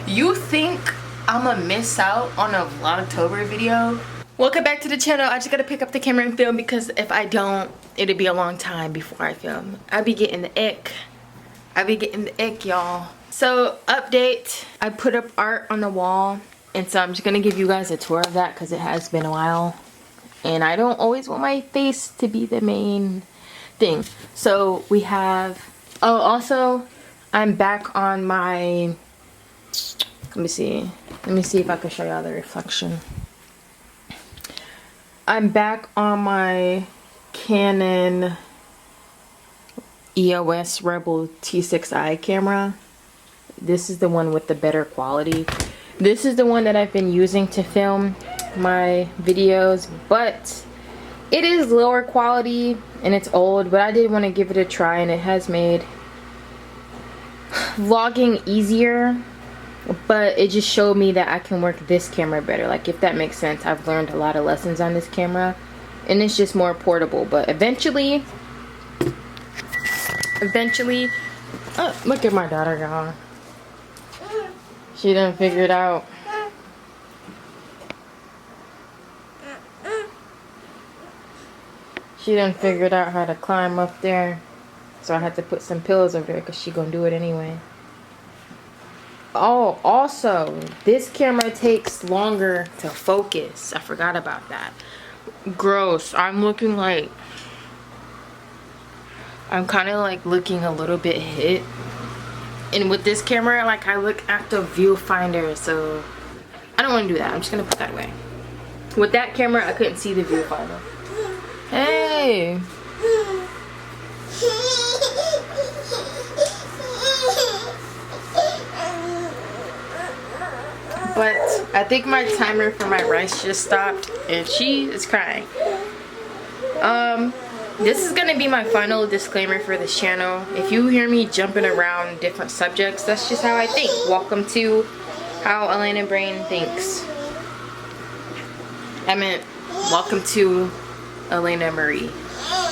You think I'ma miss out on a Vlogtober video? Welcome back to the channel. I just gotta pick up the camera and film because if I don't, it'll be a long time before I film. I be getting the ick. Y'all. So, update. I put up art on the wall, and so I'm just gonna give you guys a tour of that because it has been a while. And I don't always want my face to be the main thing. So, we have... Oh, also, I'm back on my... Let me see if I can show y'all the reflection. I'm back on my Canon EOS Rebel T6i camera. This is the one with the better quality. This is the one that I've been using to film my videos, but it is lower quality and it's old, but I did want to give it a try, and it has made vlogging easier. But it just showed me that I can work this camera better, like, if that makes sense. I've learned a lot of lessons on this camera, and it's just more portable. But eventually, oh, look at my daughter gone. She done figured out. She done figured out how to climb up there, so I had to put some pillows over there because she gonna do it anyway. Oh, also, this camera takes longer to focus. I forgot about that. Gross. I'm looking like... I'm kind of like looking a little bit hit. And with this camera, like, I look at the viewfinder, so... I don't want to do that. I'm just going to put that away. With that camera, I couldn't see the viewfinder. Hey! But I think my timer for my rice just stopped and she is crying. This is gonna be my final disclaimer for this channel. If you hear me jumping around different subjects, that's just how I think. Welcome to How Elena Brain Thinks. I meant welcome to Elena Marie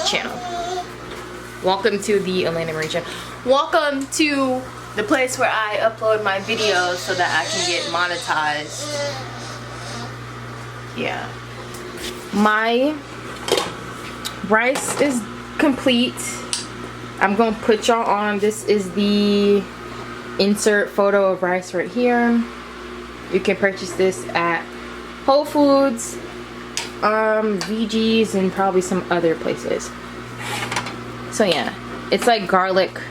channel. Welcome to the Elena Marie channel. Welcome to the place where I upload my videos so that I can get monetized. Yeah. My rice is complete. I'm gonna put y'all on. This is the insert photo of rice right here. You can purchase this at Whole Foods, VG's, and probably some other places. So yeah, it's like garlic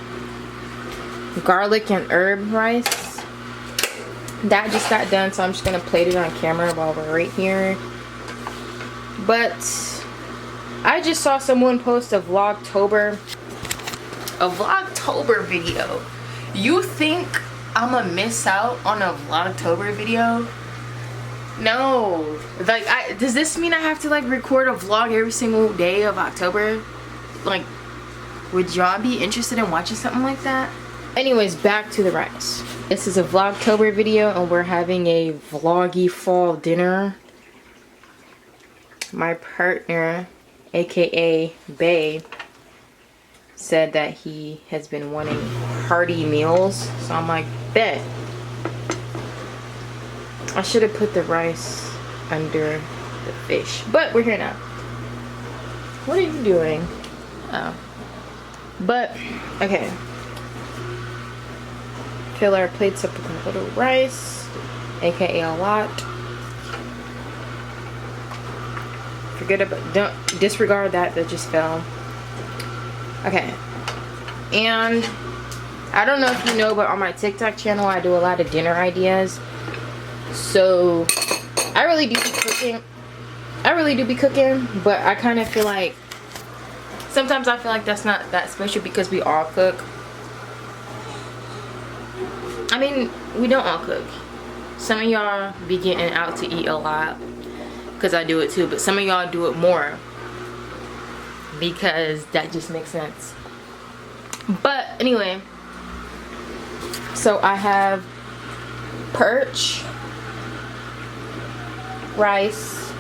and herb rice. That just got done, so I'm just gonna plate it on camera while we're right here. But I just saw someone post a Vlogtober video. You think I'ma miss out on a Vlogtober video? No. Like, does this mean I have to like record a vlog every single day of October? Like, would y'all be interested in watching something like that? Anyways, back to the rice. This is a Vlogtober video and we're having a vloggy fall dinner. My partner, aka Bae, said that he has been wanting hearty meals. So I'm like, bet. I should have put the rice under the fish. But we're here now. What are you doing? Oh. But, okay. Fill our plates up with a little rice, aka a lot. Forget about, don't disregard that just fell. Okay, and I don't know if you know, but on my TikTok channel I do a lot of dinner ideas. So I really do be cooking. But I kind of feel like sometimes I feel like that's not that special because we all cook. I mean, we don't all cook. Some of y'all be getting out to eat a lot because I do it too, but some of y'all do it more because that just makes sense. But anyway, so I have perch, rice,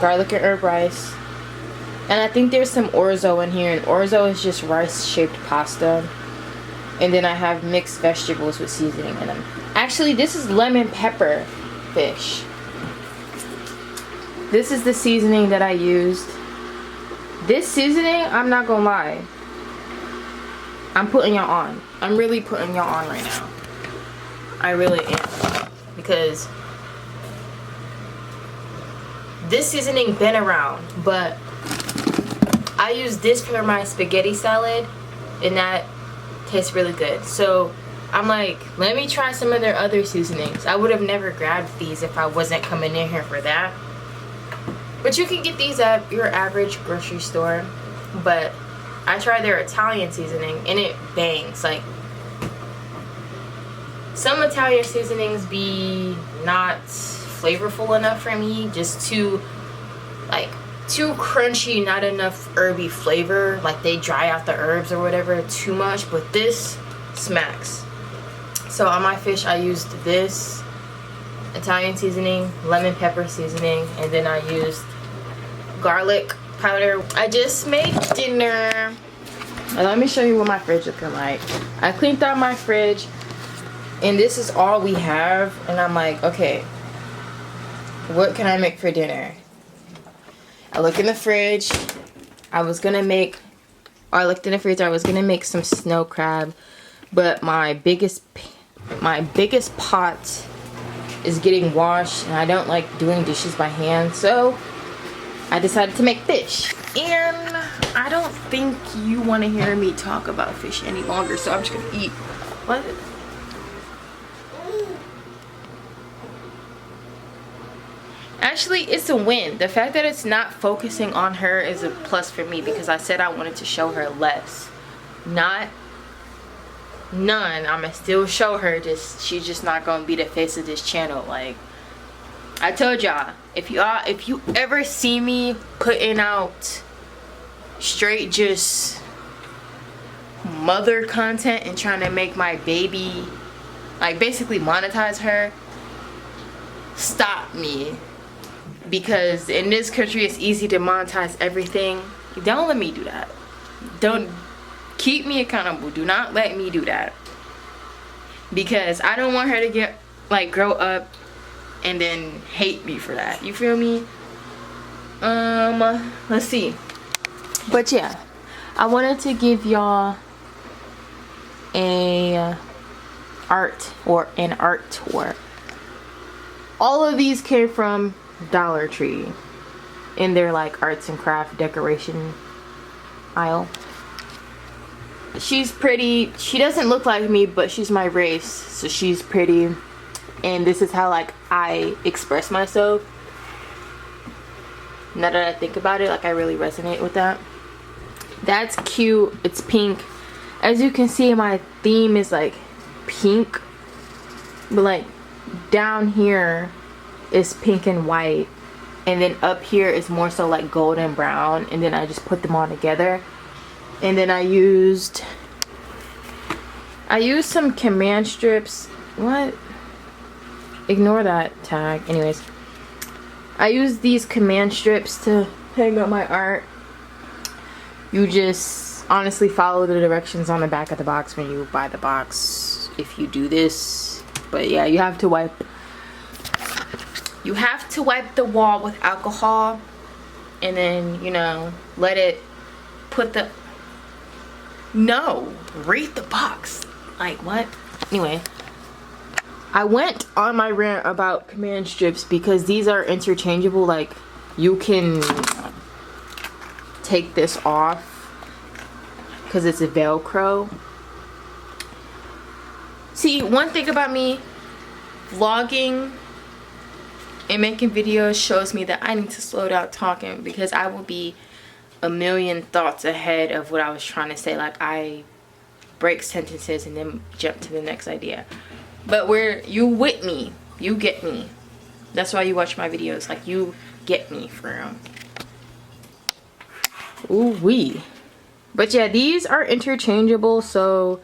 garlic and herb rice, and I think there's some orzo in here, and orzo is just rice shaped pasta. And then I have mixed vegetables with seasoning in them. Actually, this is lemon pepper fish. This is the seasoning that I used. This seasoning, I'm not gonna lie, I'm putting y'all on. I'm really putting y'all on right now. I really am. Because this seasoning been around, but I use this for my spaghetti salad, and that tastes really good. So I'm like, let me try some of their other seasonings. I would have never grabbed these if I wasn't coming in here for that. But you can get these at your average grocery store. But I tried their Italian seasoning and it bangs. Like, some Italian seasonings be not flavorful enough for me. Just too crunchy, not enough herby flavor. Like, they dry out the herbs or whatever too much. But this smacks. So on my fish I used this Italian seasoning, lemon pepper seasoning, and then I used garlic powder. I just made dinner. Now let me show you what my fridge looking like. I cleaned out my fridge and this is all we have, and I'm like, okay, what can I make for dinner? I look in the fridge. I looked in the fridge. I was gonna make some snow crab, but my biggest pot is getting washed and I don't like doing dishes by hand, so I decided to make fish. And I don't think you want to hear me talk about fish any longer, so I'm just gonna eat. What? Actually, it's a win. The fact that it's not focusing on her is a plus for me, because I said I wanted to show her less. Not none. I'ma still show her, just she's just not gonna be the face of this channel. Like I told y'all, if you ever see me putting out straight just mother content and trying to make my baby, like, basically monetize her, stop me. Because in this country it's easy to monetize everything. Don't let me do that. Don't keep me accountable. Do not let me do that. Because I don't want her to get, like, grow up and then hate me for that. You feel me? Let's see. But yeah, I wanted to give y'all an art tour. All of these came from Dollar Tree in their, like, arts and craft decoration aisle. She's pretty. She doesn't look like me, but she's my race, so she's pretty. And this is how, like, I express myself. Now that I think about it, like, I really resonate with that. That's cute. It's pink. As you can see, my theme is, like, pink. But, like, down here is pink and white. And then up here is more so, like, golden brown. And then I just put them all together. And then I used some command strips. What? Ignore that tag. Anyways, I used these command strips to hang up my art. You just honestly follow the directions on the back of the box when you buy the box, if you do this. But yeah, you have to wipe the wall with alcohol, and then, you know, let it read the box. Like, what? Anyway, I went on my rant about command strips because these are interchangeable. Like, you can take this off because it's a Velcro. See, one thing about me, vlogging and making videos shows me that I need to slow down talking, because I will be a million thoughts ahead of what I was trying to say. Like, I break sentences and then jump to the next idea. But where you with me, you get me. That's why you watch my videos. Like, you get me for real. Ooh wee. But yeah, these are interchangeable, so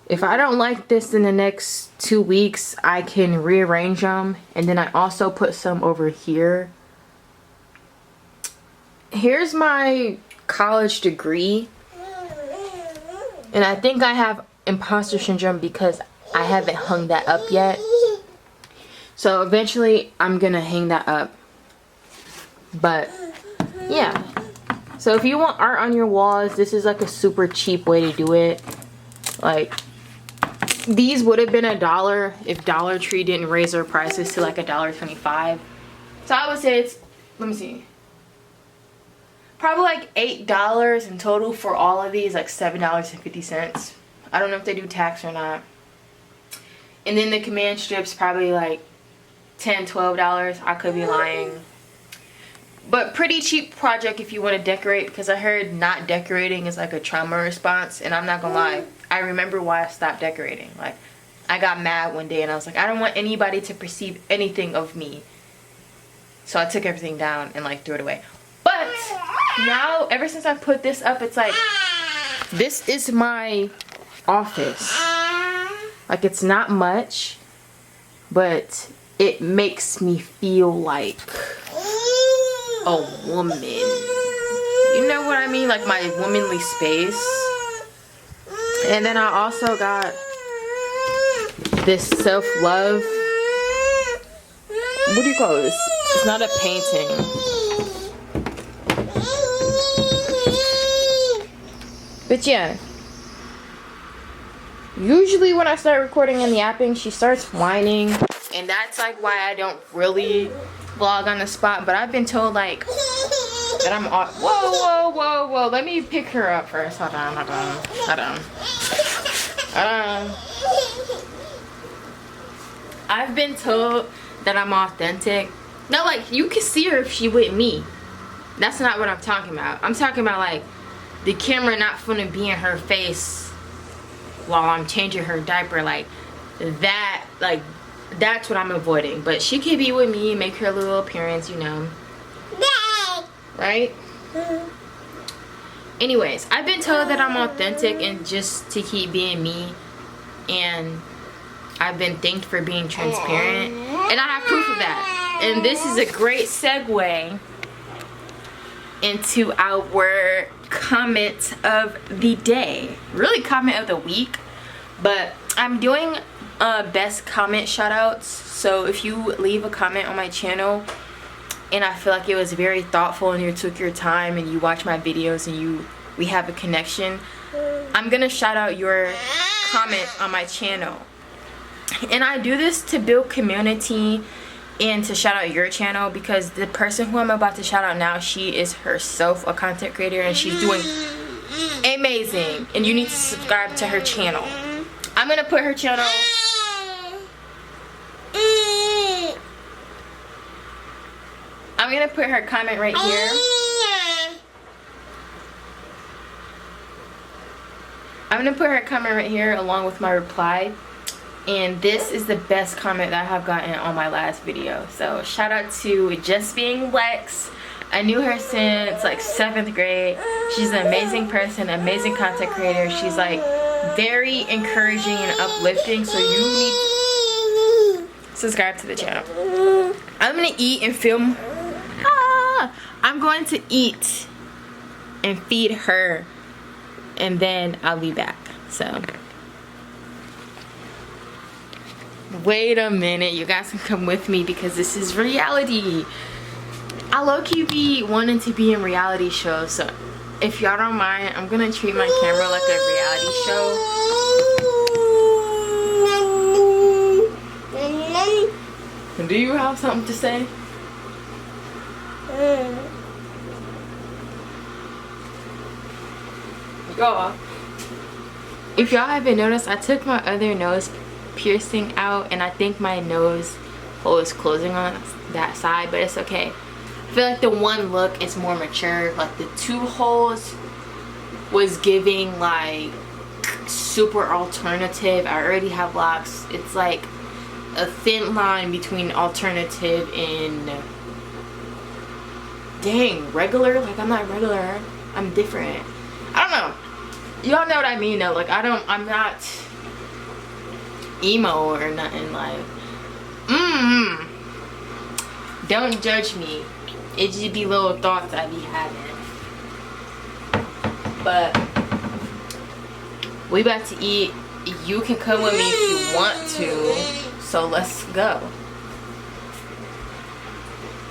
if I don't like this in the next 2 weeks, I can rearrange them. And then I also put some over here. Here's my college degree. And I think I have imposter syndrome because I haven't hung that up yet. So eventually I'm gonna hang that up. But yeah. So if you want art on your walls, this is like a super cheap way to do it. Like, these would have been $1 if Dollar Tree didn't raise their prices to like $1.25. So I would say it's, let me see, probably like $8 in total for all of these, like $7.50. I don't know if they do tax or not. And then the command strips probably like $10, $12. I could be lying. But pretty cheap project if you want to decorate, because I heard not decorating is like a trauma response. And I'm not gonna lie, I remember why I stopped decorating. Like, I got mad one day and I was like, I don't want anybody to perceive anything of me. So I took everything down and like threw it away. But now, ever since I put this up, it's like, this is my office. Like, it's not much, but it makes me feel like a woman. You know what I mean? Like my womanly space. And then I also got this self-love. What do you call this? It's not a painting. But yeah. Usually when I start recording and yapping, she starts whining. And that's like why I don't really vlog on the spot. But I've been told like that I'm on. Whoa, whoa, whoa, whoa. Let me pick her up first. Hold on, hold on, hold on. I've been told that I'm authentic. No, like, you can see her if she with me. That's not what I'm talking about. I'm talking about like the camera not gonna be in her face while I'm changing her diaper. Like that, like that's what I'm avoiding. But she could be with me, make her little appearance, you know. Right? Anyways, I've been told that I'm authentic and just to keep being me. And I've been thanked for being transparent. And I have proof of that. And this is a great segue into our comment of the day. Really comment of the week. But I'm doing best comment shoutouts. So if you leave a comment on my channel and I feel like it was very thoughtful and you took your time and you watch my videos and we have a connection, I'm gonna shout out your comment on my channel. And I do this to build community and to shout out your channel, because the person who I'm about to shout out now, she is herself a content creator and she's doing amazing, and you need to subscribe to her channel. I'm gonna put her channel. I'm gonna put her comment right here. I'm gonna put her comment right here along with my reply. And this is the best comment that I have gotten on my last video. So shout out to Just Being Lex. I knew her since like 7th grade. She's an amazing person, amazing content creator. She's like very encouraging and uplifting. So you need to subscribe to the channel. I'm gonna eat and film. I'm going to eat and feed her, and then I'll be back. So wait a minute, you guys can come with me because this is reality. I low-key be wanting to be in reality shows, so if y'all don't mind, I'm gonna treat my camera like a reality show. Do you have something to say? Go. If y'all haven't noticed, I took my other nose piercing out, and I think my nose hole is closing on that side, but it's okay. I feel like the one look is more mature. Like the 2 holes was giving like super alternative. I already have locks. It's like a thin line between alternative and dang regular. Like I'm not regular, I'm different. I don't know, y'all know what I mean though. Like I'm not emo or nothing. Like don't judge me, it just be little thoughts I be having. But We about to eat. You can come with me if you want to. So let's go.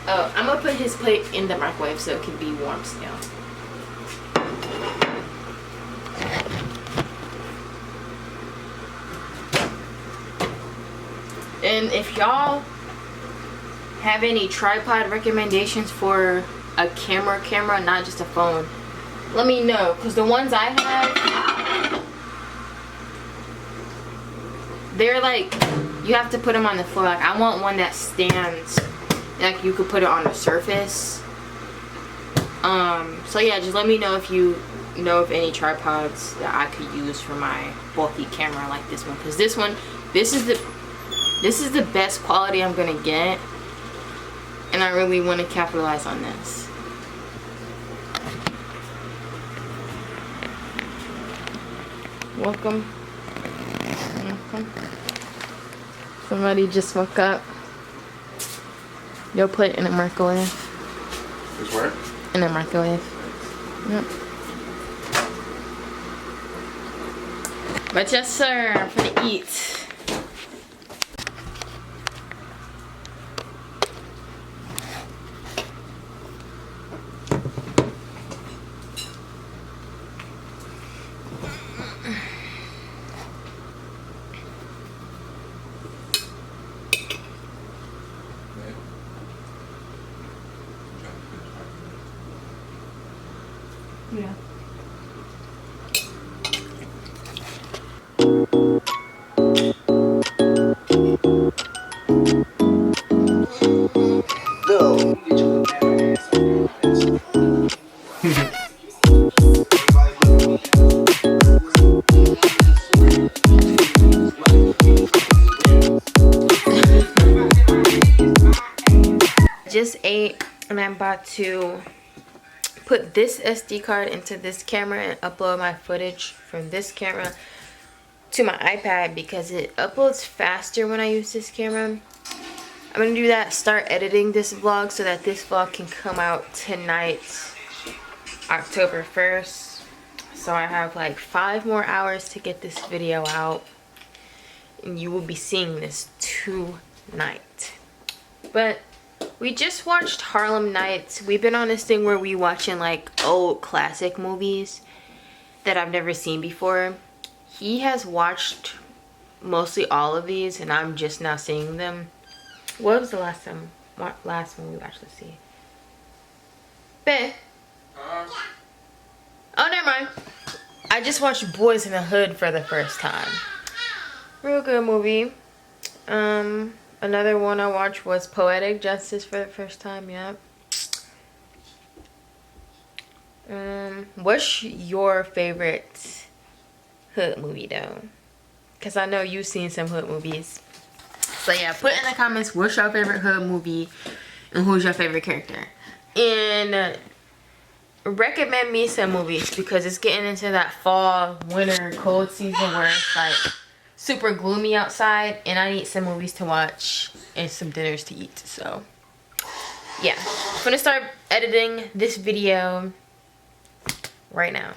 Oh, I'm gonna put his plate in the microwave so it can be warm still. And if y'all have any tripod recommendations for a camera, not just a phone, let me know, because the ones I have, they're like, you have to put them on the floor. Like, I want one that stands, like you could put it on a surface. So yeah, just let me know if you know of any tripods that I could use for my bulky camera like this one, because this is the best quality I'm gonna get, and I really want to capitalize on this. Welcome. Somebody just woke up. Your plate in the microwave. It's where? In the microwave. Yep. But yes, sir, I'm gonna eat. Yeah. Just ate, and I'm about to put this SD card into this camera and upload my footage from this camera to my iPad because it uploads faster when I use this camera. I'm gonna do that, start editing this vlog so that this vlog can come out tonight, October 1st. So I have like 5 more hours to get this video out, and you will be seeing this tonight. But we just watched Harlem Nights. We've been on this thing where we watching like old classic movies that I've never seen before. He has watched mostly all of these, and I'm just now seeing them. What was the last one we watched? Let's see. Babe. Oh, never mind. I just watched Boys in the Hood for the first time. Real good movie. Another one I watched was Poetic Justice for the first time. Yep. What's your favorite hood movie though? Because I know you've seen some hood movies. So yeah, put in the comments what's your favorite hood movie and who's your favorite character. And recommend me some movies because it's getting into that fall, winter, cold season where it's like super gloomy outside, and I need some movies to watch and some dinners to eat. So yeah, I'm gonna start editing this video right now.